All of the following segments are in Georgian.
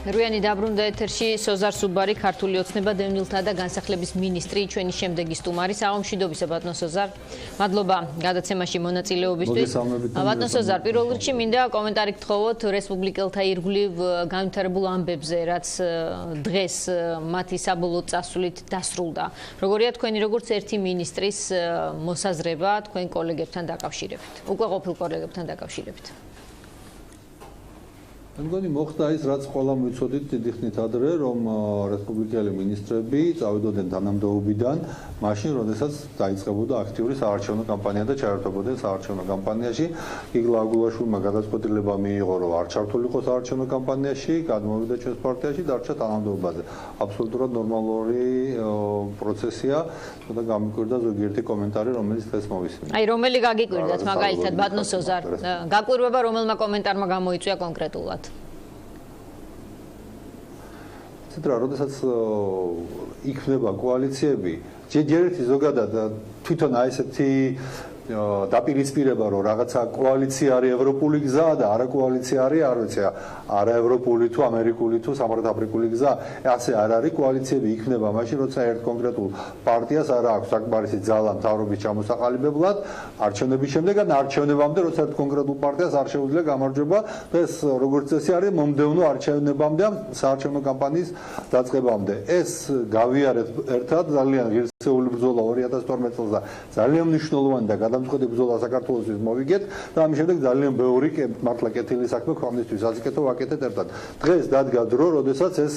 რუიანი დაბრუნდა ეთერში სოზარ სუბარი ქართული ოცნება დევნილთა და განსახლების მინისტრი ჩვენი შემდეგი სტუმარი საღამოშიდობისა ბატონ სოზარ მადლობა გადაცემაში მონაწილეობისთვის ბატონ სოზარ პირველ რიგში მინდა კომენტარი გთხოვოთ რესპუბლიკელთა ირგვლივ განვითარებულ ამბებზე რაც დღეს მათი საბოლოო წასვლით დასრულდა როგორია თქვენი როგორც ერთი მინისტრის მოსაზრება თქვენ კოლეგებთან დაკავშირებით უკვე ყოფილ კოლეგებთან დაკავშირებით მგონი მოხდა ის რაც ყველამ ვიცოდით დიდი ხნით ადრე რომ რესპუბლიკელი მინისტრები წავიდოდნენ თანამდებობიდან მაშინ როდესაც დაიწყებოდა აქტიური საარჩევნო კამპანია და ჩაერთვებოდნენ საარჩევნო კამპანიაში იგლა აგულაშვილმა გადაწყვეტილება მიიღო რომ არ ჩართულიყო საარჩევნო კამპანიაში გადმოვიდა ჩვენს პარტიაში დარჩა თანამდებობაზე აბსოლუტურად ნორმალური პროცესია და გამიკვირდა ზოგიერთი კომენტარი რომელიც დღეს მოვისმინე აი რომელი გაგიკვირდათ მაგალითად ბატონ სოზარ გაკვირვება რომელმა კომენტარმა გამოიწვია კონკრეტულად როდესაც იქნება კოალიციები, ჯერ ერთი ზოგადად თვითონ აი ესეთი დაპირისპირება რომ რაღაცა კოალიცია არის ევროპული გზა და არა კოალიცია არის არ ვიცი არა ევროპული თუ ამერიკული თუ სამხრეთ-აფრიკული გზა ასე არ არის კოალიციები იქნება მაშინ როცა ერთ კონკრეტულ პარტიას არ აქვს საკმარისი ძალა მთავრობის ჩამოსაყალიბებლად არჩევნების შემდეგ ან არჩევნებამდე როცა ერთ კონკრეტულ პარტიას არ შეუძლია გამარჯვება ეს როგორც წესი არის მომდევნო არჩევნებამდე საარჩევნო კამპანიის დაწყებამდე ეს გავიარეთ ერთად ძალიან ღირსეული ბრძოლა 2012 წელს და ძალიან მნიშვნელოვანი და გადამწყვეტი ბრძოლა საქართველოსთვის მოვიგეთ და ამის შემდეგ ძალიან ბევრი მართლა კეთილი საქმე ქვეყნისთვის ასიკეთო ვაკეთეთ ერთად. დღეს დადგა დრო, როდესაც ეს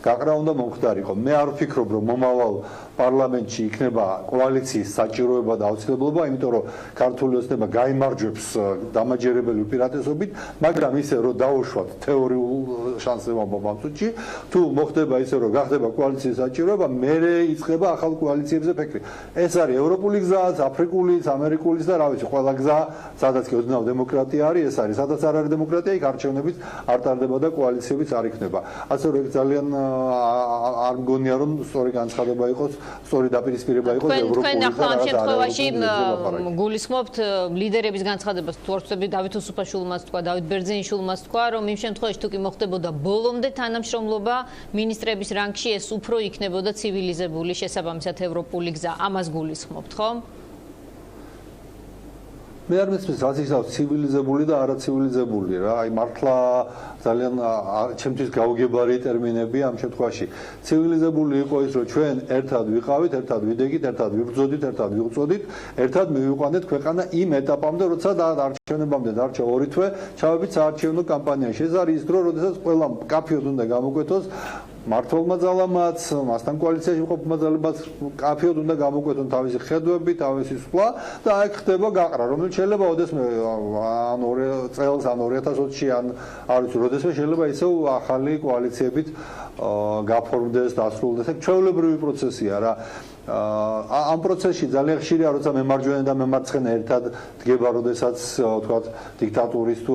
გაყრა უნდა მომხდარიყო. მე არ ვფიქრობ, რომ მომავალ პარლამენტში იქნება კოალიციის საჭიროება და აუცილებლობა, იმიტომ რომ ქართული ოცნება გაიმარჯვებს დამაჯერებელი უპირატესობით, მაგრამ ისე რომ დაუშვათ თეორიულ შანსებმა მომწუჩი, თუ მოხდება ისე რომ გახდება კოალიციის საჭიროება, მერე იწყება ახალ კოალიციებზე ფიქრი. ეს არის ევროპული გზაც, აფრიკულიც, ამერიკულიც და რა ვიცი, ყველა გზა, სადაც კი ოდნავ დემოკრატია არის, ეს არის. სადაც არ არის დემოკრატია, იქ არჩევნებიც არ ტარდება და კოალიციებიც არ იქნება. ასე რომ ძალიან არ მგონია რომ სწორი განცხადება იყოს, სწორი დაპირისპირება იყოს ევროპული თქვენ ახლა ამ შემთხვევაში გულისხმობთ ლიდერების განცხადებას თუ არ ვწდები დავით უსუფაშვილმაც თქვა, დავით ბერძენიშვილმაც თქვა, რომ იმ შემთხვევაში თუ კი მოხდებოდა ბოლომდე თანამშრომლობა მინისტრების რანგში ეს უფრო იქნებოდა ცივილიზებული შესაბამისად ევროპული გზა. ამას გულისხმობთ, ხო? მე არ მესმის რაც ისაა ცივილიზებული და არაცივილიზებული რა. აი მართლა ძალიან ჩემთვის გაუგებარი ტერმინები ამ შემთხვევაში. ცივილიზებული იყო ის რომ ჩვენ ერთად ვიყავით, ერთად ვიდეგით, ერთად ვიბრძოდით, ერთად ვიუწოდით, ერთად მივიყვანეთ ქვეყანა იმ ეტაპამდე, როცა არჩევნებამდე დარჩა 2 თვე, ჩავებით საარჩევნო კამპანიაში. ეს არის ის დრო, როდესაც ყველა კაფეოდ უნდა გამოკვეთოს მართლმა ძალამაც, მასთან კოალიციაში მყოფმა ძალებაც კაფეოდ უნდა გამოკვეთონ თავისი ხედვები, თავისი სვლა და აი ხდება გაყრა, რომელიც შეიძლება ოდესმე ან 2 წელს, ან 2020-ში, ან არ ვიცი, როდესმე შეიძლება ისევ ახალი კოალიციებით გაფორმდეს, დასრულდეს. ეს ჩვეულებრივი პროცესია რა. ამ პროცესში ძალიან ხშირია როცა მემარჯვენე და მემარცხენე ერთად დგება, როდესაც თქვათ დიქტატურის თუ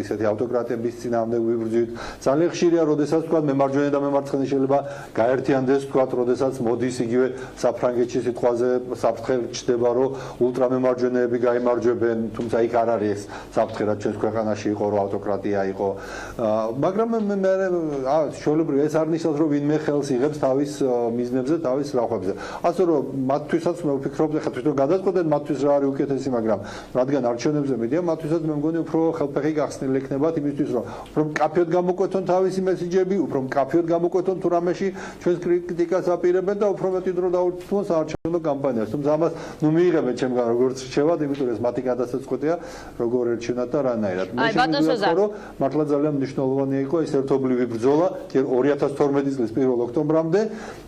ისეთი ავტოკრატების წინააღმდეგ ვიბრძვით. ძალიან ხშირია როდესაც თქვათ მემარჯვენე და მემარცხენე შეიძლება გაერთიანდეს, თქვათ როდესაც მოდის იგივე საფრანგეთში სიტყვაზე საფრთხე ჩდება, რომ ულტრამემარჯვენეები გაიმარჯვებენ, თუმცა იქ არ არის ეს საფრთხე, რაც ჩვენს ქვეყანაში იყო, რომ ავტოკრატია იყო. მაგრამ მე ჩვეულებრივ ეს არ ნიშნავს, რომ ვინმე ხელს იღებს თავის მიზნებზე, თავის რახვებზე. ასე რომ მათთვისაც მე ვფიქრობ, ხა თვითონ გადაწყვეტენ მათთვის რა არის უკეთესი, მაგრამ რადგან არჩევნებზე მიდიან, მათთვისაც მე მგონი უფრო ხელფეხი გახსნილი ექნებათ იმისთვის, რომ უფრო კაფეოდ გამოკვეთონ თავისი მესიჯები, უფრო კაფეოდ გამოკვეთონ თუ რამეში ჩვენს კრიტიკას აპირებენ და უფრო მეტი დრო დაუთმოს საარჩევნო კამპანიას. თუმცა ამას მიიღებენ ჩემგან როგორც რჩევად, იმიტომ რომ ეს მათი გადაწყვეტია, როგორ ერჩივნათ და რანაირად. მე შემიძლია რომ მართლა ძალიან მნიშვნელოვანი იყო ეს ერთობლივი ბრძოლა 2012 წლის 1 ოქტომბრამდე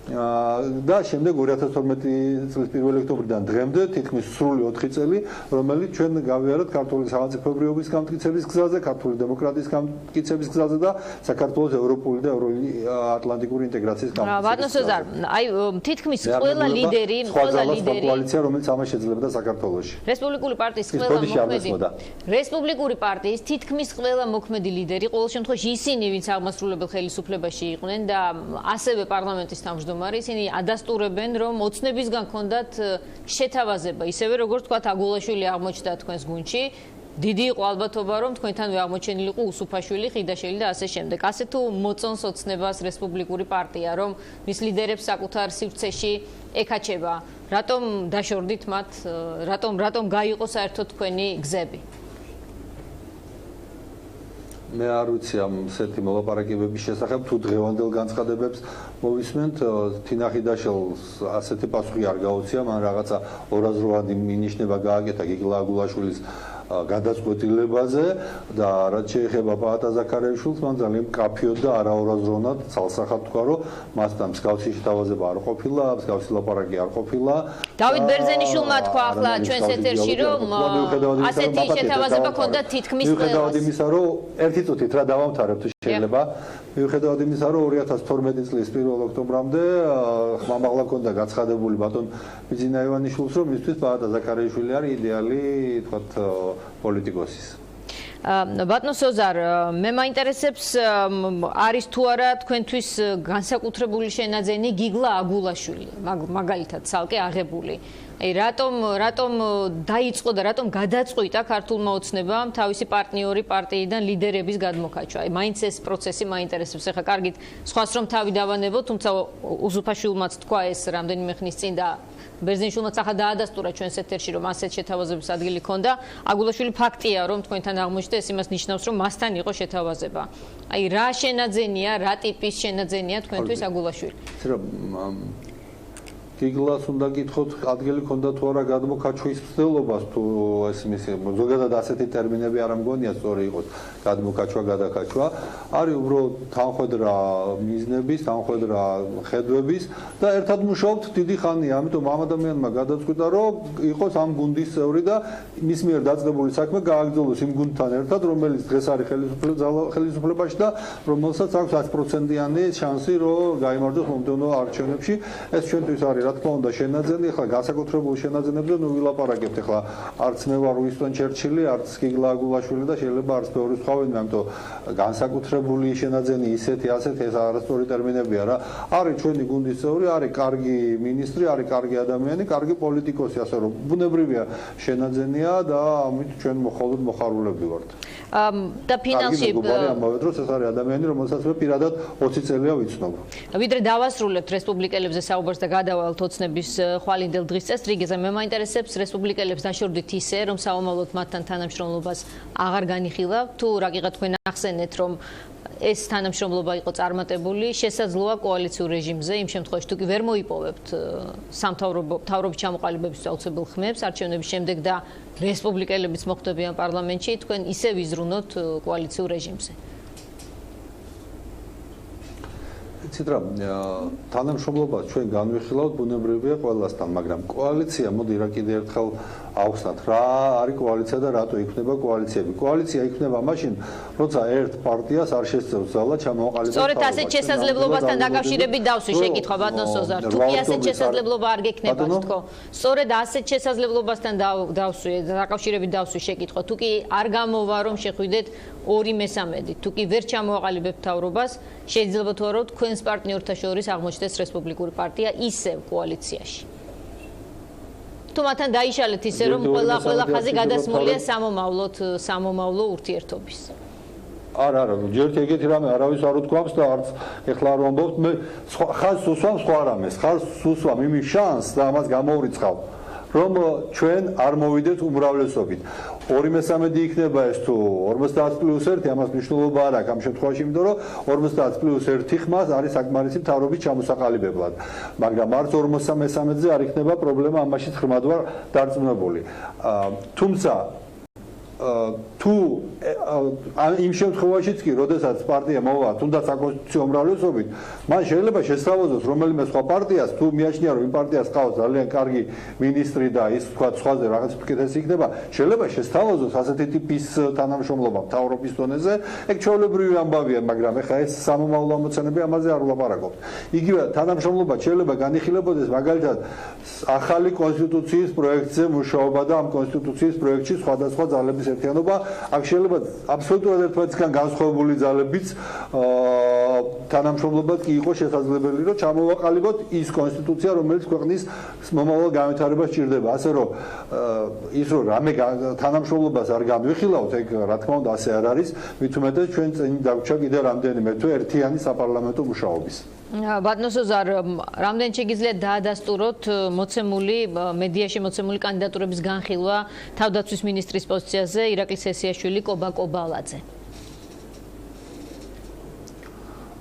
და შემდეგ 2012 წლის 1 ოქტომბრიდან დღემდე თითქმის სრული 4 წელი, რომელიც ჩვენ გავიარეთ ქართული სახელმწიფოებრიობის გამტკიცების გზაზე, ქართული დემოკრატიის გამტკიცების გზაზე და საქართველოს ევროპული და ევროატლანტიკური ინტეგრაციის გამტკიცების. ბატონ სოზარ, აი თითქმის ყველა ლიდერი კოალიცია, რომელიც ამას შეძლებდა საქართველოში. რესპუბლიკური პარტიის თითქმის ყველა მოქმედი ლიდერი, ყოველ შემთხვევაში ისინი, ვინც აღმასრულებელ ხელისუფლებაში იყვნენ და ასევე პარლამენტის თავმჯდომარე, ისინი ადასტურებენ, რომ ოცნებისგან ქონდათ შეთავაზება, ისევე როგორც თქვათ აგულაშვილი აღმოჩნდა თქვენს გუნდში, დიდი იყო ალბათობა, რომ თქვენთან აღმოჩენილიყო უსუფაშვილი, ხიდაშელი და ასე შემდეგ. ასე თუ მოწონს ოცნებას რესპუბლიკური პარტია, რომ მის ლიდერებს საკუთარ სივრცეში ეკაჩება, რატომ დაშორდით მათ, რატომ გაიყო საერთოდ თქვენი გზები? მე არ ვიცი ამ სეთი მოლაპარაკებების შესახებ, თუ დღევანდელ განცხადებებს მოვისმენთ, თინა ხიდაშელს ასეთი პასუხი არ გაუწია, მან რაღაცა ორაზროვანი მინიშნება გააკეთა გიგლა აგულაშვილის გადაწყვეტილებაზე და რაც შეეხება პაატა ზაქარიაშვილს, მან ძალიან მკაფიოდ და არაორაზროვნად ცალსახად თქვა, რომ მასთან მსგავსი შეთავაზება არ ყოფილა, მსგავსი ლაპარაკი არ ყოფილა. დავით ბერძენიშვილმა თქვა ახლა ჩვენს ეთერში, რომ ასეთი შეთავაზება ჰქონდა თითქმის ყველას. მიუხედავად იმისა, რომ ერთი წუთით რა დავამთავრებ თუ შეიძლება, მიუხედავად იმისა, რომ 2012 წლის 1 ოქტომბრამდე ხმამაღლა ჰქონდა გაცხადებული ბატონ ბიძინა ივანიშვილს, რომ მისთვის პაატა ზაქარიაშვილი არის იდეალი, თქვათ, პოლიტიკოსის. ბატონო სოზარ, მე მაინტერესებს არის თუ არა თქვენთვის განსაკუთრებული შენაძენი გიგლა აგულაშვილი, მაგალითად ცალკე აღებული. აი რატომ დაიწყო და რატომ გადაწყვიტა ქართულმა ოცნებამ თავისი პარტნიორი პარტიიდან ლიდერების გადმოქაჩვა? აი მაინც ეს პროცესი მაინტერესებს. ახლა კარგით, სხვას რომ თავი დავანებო, თუმცა უზუფაშვილმაც თქვა ეს რამდენიმე ხნის წინ და ბერძენიშვილმაც ახლა დაადასტურა ჩვენს ეთერში, რომ ასეთ შეთავაზების ადგილი ჰქონდა. აგულაშვილი ფაქტია, რომ თქვენთან აღმოჩნდა, ეს იმას ნიშნავს, რომ მასთან იყო შეთავაზება. აი რა შენაძენია, რა ტიპის შენაძენია თქვენთვის აგულაშვილი? გიგლას უნდა გითხოთ, ადგილი ჰქონდა თუ არა გადმოქაჩვის მცდელობას, თუ ეს მისი ზოგადად ასეთი ტერმინები არ ამგონია სწორი იყოს, გადმოქაჩვა, გადაკაჩვა. არის უბრალოდ თანხwebdriver მიზნების, თანხwebdriver ხედვების და ერთად მუშაობთ დიდი ხანია, ამიტომ ამ ადამიანმა გადაწყვიტა, რომ იყოს ამ გუნდის წევრი და მის მიერ დაწყებული საქმე გააგრძელოს იმ გუნდთან ერთად, რომელიც დღეს არის ხელისუფლებაში და რომელსაც აქვს 100%-იანი შანსი, რომ გაიმარჯვოს მომდევნო არჩევნებში. ეს ჩვენთვის არის რა თქმა უნდა შენაძენი, ახლა განსაკუთრებულ შენაძენებზე ნუ ვილაპარაკებთ, ახლა არც მე ვარ უინსტონ ჩერჩილი, არც გიგლა აგულაშვილი და შეიძლება არც ბევრი სხვა ვინმე, ამიტომ განსაკუთრებული შენაძენი ისეთი ასეთი ეს არასწორი ტერმინებია რა. არის ჩვენი გუნდის წევრი, არის კარგი მინისტრი, არის კარგი ადამიანი, კარგი პოლიტიკოსი, ასე რომ ბუნებრივია შენაძენია და ამით ჩვენ მხოლოდ მოხარულები ვართ. და ფინალში ამავე დროს ეს არის ადამიანი, რომელსაც მე პირადად 20 წელია ვიცნობ. ვიდრე დავასრულებთ რესპუბლიკელებზე საუბარს და გადავალთ ოცნების ხვალინდელ დღის წესრიგზე, მე მაინტერესებს რესპუბლიკელებს დაშორდით ისე, რომ საომავლოდ მათთან თანამშრომლობას აღარ განიხილავთ, თუ რაკიღა თქვენ ახსენეთ, რომ ეს თანამშრომლობა იყო წარმატებული, შესაძლოა კოალიციურ რეჟიმზე, იმ შემთხვევაში თუ კი ვერ მოიპოვებთ სამთავრობო ჩამოყალიბების აუცილებელ ხმებს არჩევნების შემდეგ და რესპუბლიკელებიც მოხვდებიან პარლამენტში, თქვენ ისე ვიზრუნოთ კოალიციურ რეჟიმზე. იცით რა, თანამშრომლობა ჩვენ განვიხილავთ ბუნებრივია ყველასთან, მაგრამ კოალიცია, მოდი რა კიდე ერთხელ ავხსნათ, რა არის კოალიცია და რატო იქნება კოალიციები. კოალიცია იქნება მაშინ, როცა ერთ პარტიას არ შესწევს ძალა ჩამოყალიბება. სწორედ ასეთ შესაძლებლობასთან დაკავშირებით დავსვი შეკითხვა ბატონ სოზარ. თუ კი ასეთ შესაძლებლობა არ გექნებათ თქო. სწორედ ასეთ შესაძლებლობასთან დავსვი, დაკავშირებით დავსვი შეკითხვა. თუ კი არ გამოვა რომ შეხვიდეთ 2/3, თუ კი ვერ ჩამოაყალიბებთ მთავრობას, შეიძლება თუ არა თქვენს პარტნიორთა შორის აღმოჩნდეს რესპუბლიკური პარტია ისევ კოალიციაში. თუ მათთან დაიშალეთ ისე რომ ყველა ხაზი გადასმულია სამომავლო ურთიერთობის. არა, ჯერ ეგეთი რამე არავის არ უთქვამს და არც ეხლა არ ვამბობთ, მე ხაზს უსვამ სხვა რამეს, ხაზს უსვამ იმის შანსს და ამას გამოვრიცხავ, რომ ჩვენ არ მოვიდეთ უმრავლესობით. 2/3 იქნება ეს თუ 50+1, ამას მნიშვნელობა არ აქვს ამ შემთხვევაში, იმიტომ რომ 50+1 ხმას არის საკმარისი მთავრობის ჩამოსაყალიბებლად. მაგრამ არც 53-ზე არ იქნება პრობლემა, ამაშიც ღრმად ვარ დარწმუნებული. თუმცა თუ იმ შემთხვევაშიც კი, როდესაც პარტია მოვა თუნდაც საკონსტიტუციო უმრავლესობით, მან შეიძლება შესთავაზოს რომელიმე სხვა პარტიას, თუ მიაჩნია რომ იმ პარტიას ყავს ძალიან კარგი მინისტრი და ის თქვა სხვაზე რაღაც უკეთესი იქნება, შეიძლება შესთავაზოს ასეთი ტიპის თანამშრომლობა მთავრობის დონეზე. ეგ ჩვეულებრივი ამბავია, მაგრამ ეხლა ეს სამომავლო ამოცანები ამაზე არ ვლაპარაკობთ. იგივე თანამშრომლობა შეიძლება განიხილებოდეს მაგალითად ახალი კონსტიტუციის პროექტზე მუშაობა და ამ კონსტიტუციის პროექტში სხვადასხვა ძალების ერთიანობა. აქ შეიძლება აბსოლუტურად ერთმანეთისგან განსხვავებული ძალებიც თანამშრომლობად კი იყოს შესაძლებელი, რომ ჩამოვაყალიბოთ ის კონსტიტუცია, რომელიც ქვეყნის მომავალ განვითარებას სჭირდება. ასე რომ ის რომ რამე თანამშრომლობას არ განვიხილავთ, ეგ რა თქმა უნდა ასე არ არის, მით უმეტეს ჩვენ წინ დაგვრჩა კიდე რამდენიმე თვე ერთიანი საპარლამენტო მუშაობის. ბატონო სოზარ, რამდენი შეგიძლიათ დაადასტუროთ მოცემული მედიაში მოცემული კანდიდატურების განხილვა თავდაცვის მინისტრის პოზიციაზე ირაკლი სესიაშვილი კობა-კობალაძე?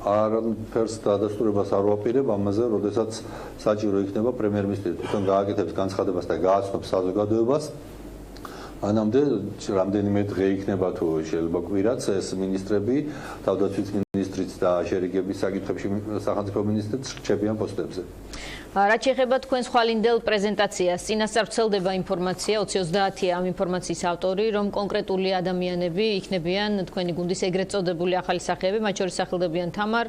არაფერს დაადასტურებას არ ვაპირებ ამაზე, როდესაც საჭირო იქნება პრემიერ-მინისტრი თვითონ გააკეთებს განცხადებას და გააცნობს საზოგადოებას. მანამდე რამდენიმე დღე იქნება თუ შეიძლება კვირაც ეს მინისტრები თავდაცვის მინისტრიც და შერიგების საკითხებში სახელმწიფო მინისტრიც რჩებიან პოსტებზე. რაც შეეხება თქვენს ხვალინდელ პრეზენტაციას, წინასწარ ვრცელდება ინფორმაცია, 2030-ია ამ ინფორმაციის ავტორი, რომ კონკრეტული ადამიანები იქნებიან თქვენი გუნდის ეგრეთ წოდებული ახალი სახეები, მათ შორის სახელდებიან თამარ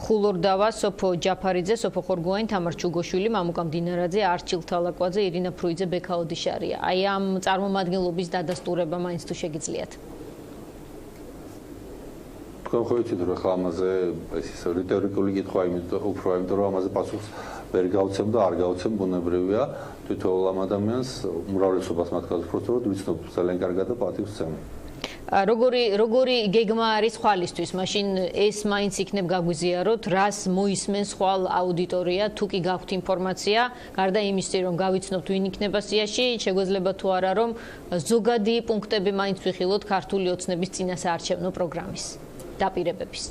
ხულორდავა, სოფო ჯაფარიძე, სოფო ხორგოანი, თამარ ჩუგოშვილი, მამუკა მდინარაძე, არჩილ თალაკვაძე, ირინა ფრუიძე, ბექა ოდიშარია. აი ამ წარმომადგენლობის დადასტურება მაინც თუ შეგიძლიათ? თქვენ ხო იცით რომ ხა ამაზე ეს რიტორიკული კითხვა იმიტომ რომ ამაზე პასუხს ვერ გავცემ და არ გავცემ ბუნებრივია თვითონ ამ ადამიანს უმრავლესობას მათ გადასწროთ ვიცნობ ძალიან კარგად და პატივს ვცემ. როგორი გეგმა არის ხვალისთვის? მაშინ ეს მაინც იქნებ გაგვიზიაროთ, რას მოისმენს ხვალ აუდიტორია, თუ კი გაქვთ ინფორმაცია, გარდა იმისა, რომ გავიცნობთ ვინ იქნება სიაში, შეგვეძლება თუ არა რომ ზოგადი პუნქტები მაინც ვიხილოთ ქართული ოცნების წინასაარჩევნო პროგრამის დაპირებების.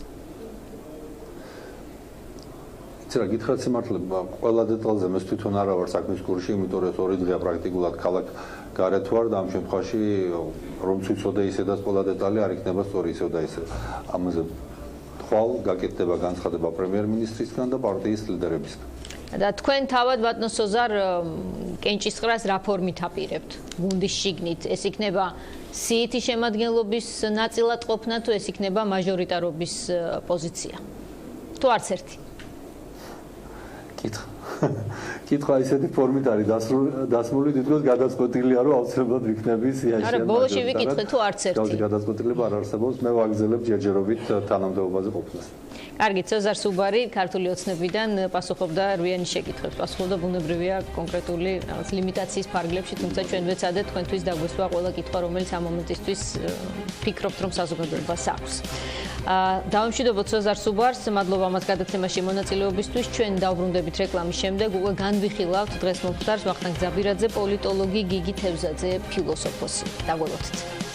იცი რა გითხრათ სიმართლე, ყველა დეტალზე მე თვითონ არა ვარ საქმის კურსში, იმიტომ რომ 2 დღეა პრაქტიკულად ქალაქ გარეთ ვარ და ამ შემთხვევაში რომ ვიცოდე ისედაც ყველა დეტალი არ იქნება სწორი ისევ და ისე. ამაზე ხვალ გაკეთდება განცხადება პრემიერ-მინისტრისგან და პარტიის ლიდერებისგან. და თქვენ თავად ბატონო სოზარ კენჭისყრას რა ფორმით აპირებთ გუნდის შიგნით? ეს იქნება სიითი შემადგენლობის ნაწილად ყოფნა თუ ეს იქნება მაჟორიტარობის პოზიცია? თუ არც ერთი? კითხვა ისეთი ფორმით არის დასმული, თითქოს გადაწყვეტილია, რომ აუცილებლად ვიქნები სიაში. არა, ბოლოში ვიკითხე თუ არც ერთი. გადაწყვეტილება არ არსებობს, მე ვაგრძელებ ჯერჯერობით თანამდებობაზე ყოფნას. კარგით, სოზარ სუბარი ქართული ოცნებიდან პასუხობდა რვიანი შეკითხვებს. პასუხობდა ბუნებრივია კონკრეტული ლიმიტაციის ფარგლებში, თუმცა ჩვენ ვეცადეთ თქვენთვის დაგვესვა ყველა კითხვა, რომელიც ამ მომენტისთვის ფიქრობთ, რომ საზოგადოებას აქვს. დავამშვიდობოთ სოზარ სუბარს, მადლობა მას გადაცემაში მონაწილეობისთვის. ჩვენ დავბრუნდებით რეკლამის შემდეგ, უკვე განვიხილავთ დღეს მომხდარს ვახტანგ ძაბირაძე, პოლიტოლოგი გიგი თევზაძე, ფილოსოფოსი. დაგველოდეთ.